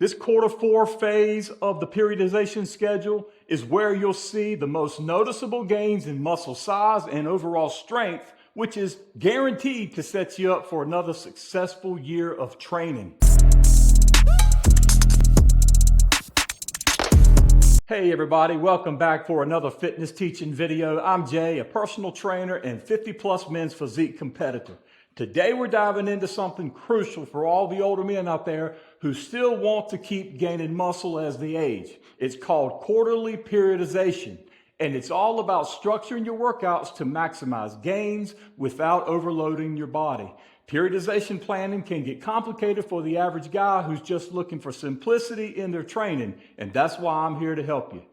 This quarter four phase of the periodization schedule is where you'll see the most noticeable gains in muscle size and overall strength, which is guaranteed to set you up for another successful year of training. Hey everybody, welcome back for another fitness teaching video. I'm Jay, a personal trainer and 50+ men's physique competitor. Today we're diving into something crucial for all the older men out there who still want to keep gaining muscle as they age. It's called quarterly periodization, and it's all about structuring your workouts to maximize gains without overloading your body. Periodization planning can get complicated for the average guy who's just looking for simplicity in their training, and that's why I'm here to help you.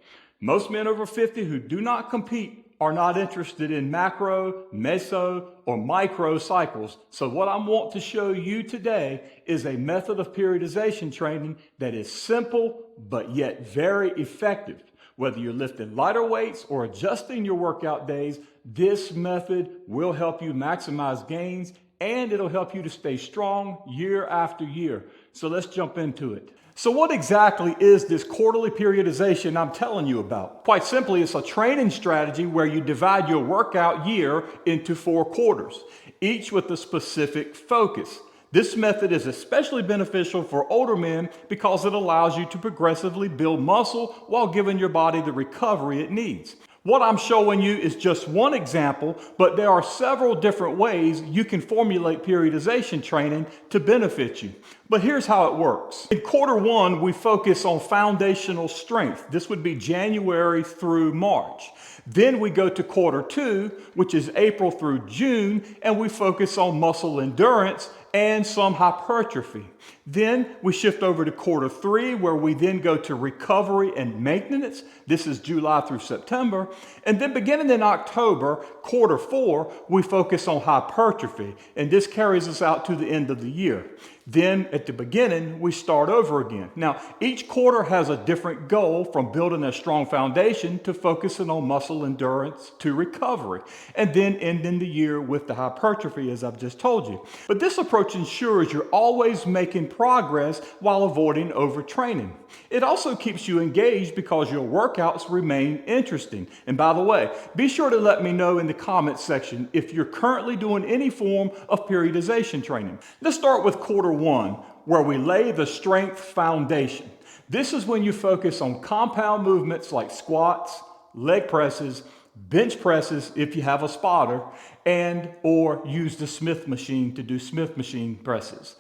Most men over 50 who do not compete are not interested in macro, meso, or micro cycles. So what I want to show you today is a method of periodization training that is simple, but yet very effective. Whether you're lifting lighter weights or adjusting your workout days, this method will help you maximize gains and it'll help you to stay strong year after year. So let's jump into it. So what exactly is this quarterly periodization I'm telling you about? Quite simply, it's a training strategy where you divide your workout year into 4 quarters, each with a specific focus. This method is especially beneficial for older men because it allows you to progressively build muscle while giving your body the recovery it needs. What I'm showing you is just one example, but there are several different ways you can formulate periodization training to benefit you. But here's how it works. In quarter one, we focus on foundational strength. This would be January through March. Then we go to quarter two, which is April through June, and we focus on muscle endurance and some hypertrophy. Then we shift over to quarter three, where we then go to recovery and maintenance. This is July through September. And then beginning in October, quarter four, we focus on hypertrophy. And this carries us out to the end of the year. Then at the beginning, we start over again. Now, each quarter has a different goal, from building a strong foundation to focusing on muscle endurance to recovery, and then ending the year with the hypertrophy, as I've just told you. But this approach ensures you're always making progress while avoiding overtraining. It also keeps you engaged because your workouts remain interesting. And by the way, be sure to let me know in the comments section if you're currently doing any form of periodization training. Let's start with quarter one, where we lay the strength foundation. This is when you focus on compound movements like squats, leg presses, bench presses if you have a spotter, and or use the Smith machine to do Smith machine presses.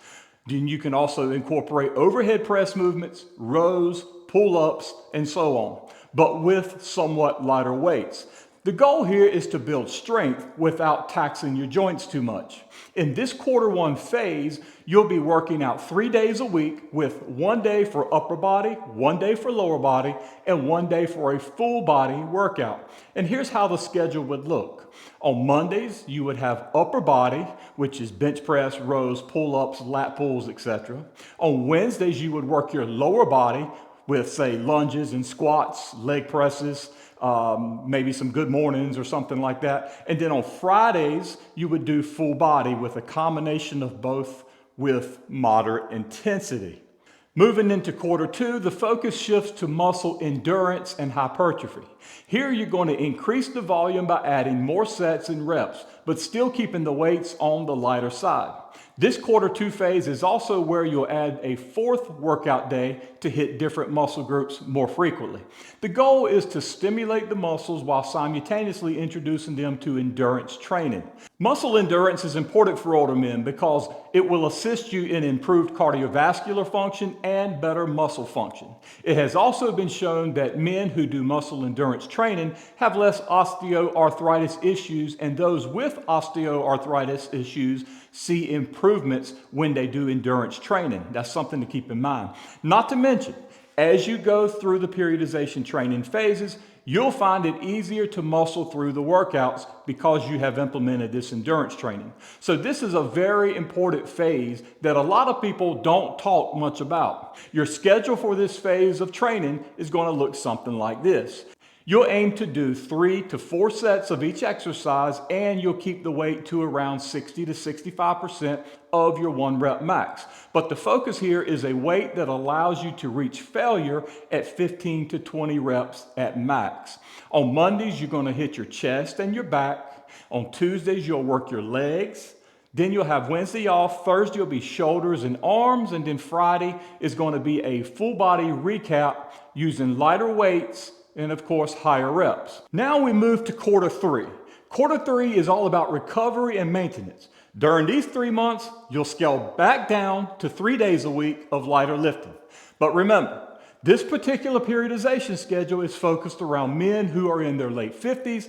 Then you can also incorporate overhead press movements, rows, pull-ups, and so on, but with somewhat lighter weights. The goal here is to build strength without taxing your joints too much. In this quarter one phase, you'll be working out 3 days a week with 1 day for upper body, 1 day for lower body, and 1 day for a full body workout. And here's how the schedule would look. On Mondays, you would have upper body, which is bench press, rows, pull-ups, lat pulls, etc. On Wednesdays, you would work your lower body with, say, lunges and squats, leg presses, maybe some good mornings or something like that. And then on Fridays, you would do full body with a combination of both with moderate intensity. Moving into quarter two, the focus shifts to muscle endurance and hypertrophy. Here you're going to increase the volume by adding more sets and reps, but still keeping the weights on the lighter side. This quarter two phase is also where you'll add a 4th workout day to hit different muscle groups more frequently. The goal is to stimulate the muscles while simultaneously introducing them to endurance training. Muscle endurance is important for older men because it will assist you in improved cardiovascular function and better muscle function. It has also been shown that men who do muscle endurance training have less osteoarthritis issues, and those with osteoarthritis issues see improvements when they do endurance training. That's something to keep in mind. Not to mention, as you go through the periodization training phases, you'll find it easier to muscle through the workouts because you have implemented this endurance training. So this is a very important phase that a lot of people don't talk much about. Your schedule for this phase of training is going to look something like this. You'll aim to do 3 to 4 sets of each exercise, and you'll keep the weight to around 60 to 65% of your 1 rep max. But the focus here is a weight that allows you to reach failure at 15 to 20 reps at max. On Mondays, you're going to hit your chest and your back. On Tuesdays, you'll work your legs. Then you'll have Wednesday off. Thursday will be shoulders and arms. And then Friday is going to be a full body recap using lighter weights and of course higher reps. Now we move to quarter 3. Quarter 3 is all about recovery and maintenance. During these 3 months, you'll scale back down to 3 days a week of lighter lifting. But remember, this particular periodization schedule is focused around men who are in their late 50s,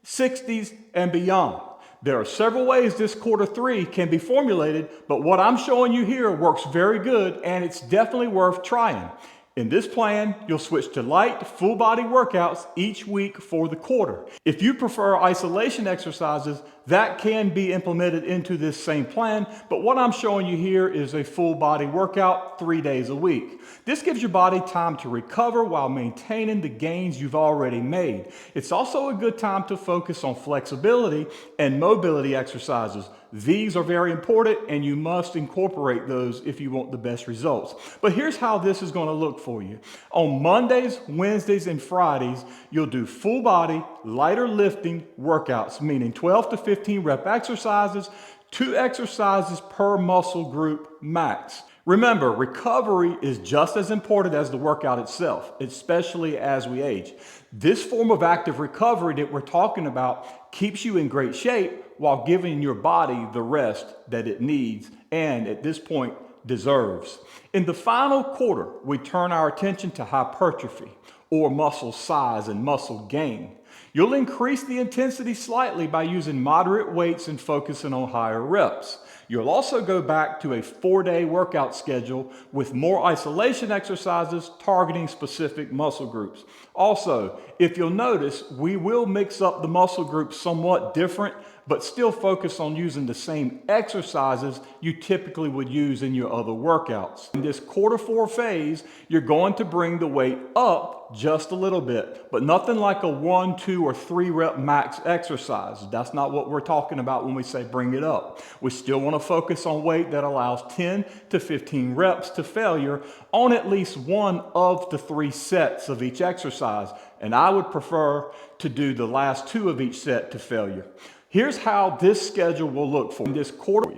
60s, and beyond. There are several ways this quarter 3 can be formulated, but what I'm showing you here works very good, and it's definitely worth trying. In this plan, you'll switch to light, full body workouts each week for the quarter. If you prefer isolation exercises, that can be implemented into this same plan, but what I'm showing you here is a full body workout 3 days a week. This gives your body time to recover while maintaining the gains you've already made. It's also a good time to focus on flexibility and mobility exercises. These are very important, and you must incorporate those if you want the best results. But here's how this is going to look for you. On Mondays, Wednesdays, and Fridays, you'll do full body, lighter lifting workouts, meaning 12 to 15 rep exercises, 2 exercises per muscle group max. Remember, recovery is just as important as the workout itself, especially as we age. This form of active recovery that we're talking about keeps you in great shape while giving your body the rest that it needs and at this point deserves. In the final quarter, we turn our attention to hypertrophy, or muscle size and muscle gain. You'll increase the intensity slightly by using moderate weights and focusing on higher reps. You'll also go back to a 4-day workout schedule with more isolation exercises targeting specific muscle groups. Also, if you'll notice, we will mix up the muscle groups somewhat different, but still focus on using the same exercises you typically would use in your other workouts. In this quarter 4 phase, you're going to bring the weight up just a little bit, but nothing like a 1, 2, or 3 rep max exercise. That's not what we're talking about when we say bring it up. We still want to focus on weight that allows 10 to 15 reps to failure on at least 1 of the 3 sets of each exercise, and I would prefer to do the last 2 of each set to failure. Here's how this schedule will look for this quarter.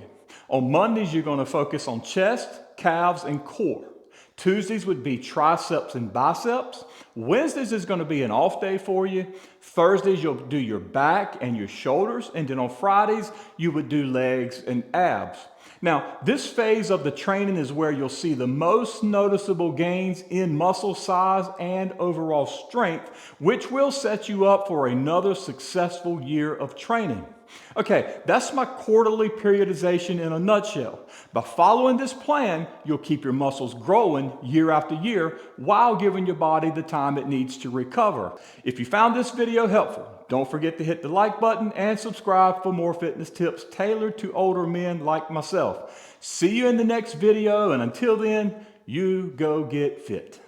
On Mondays, you're going to focus on chest, calves, and core. Tuesdays would be triceps and biceps. Wednesdays is going to be an off day for you. Thursdays, you'll do your back and your shoulders. And then on Fridays, you would do legs and abs. Now, this phase of the training is where you'll see the most noticeable gains in muscle size and overall strength, which will set you up for another successful year of training. Okay, that's my quarterly periodization in a nutshell. By following this plan, you'll keep your muscles growing year after year while giving your body the time it needs to recover. If you found this video helpful, don't forget to hit the like button and subscribe for more fitness tips tailored to older men like myself. See you in the next video, and until then, you go get fit.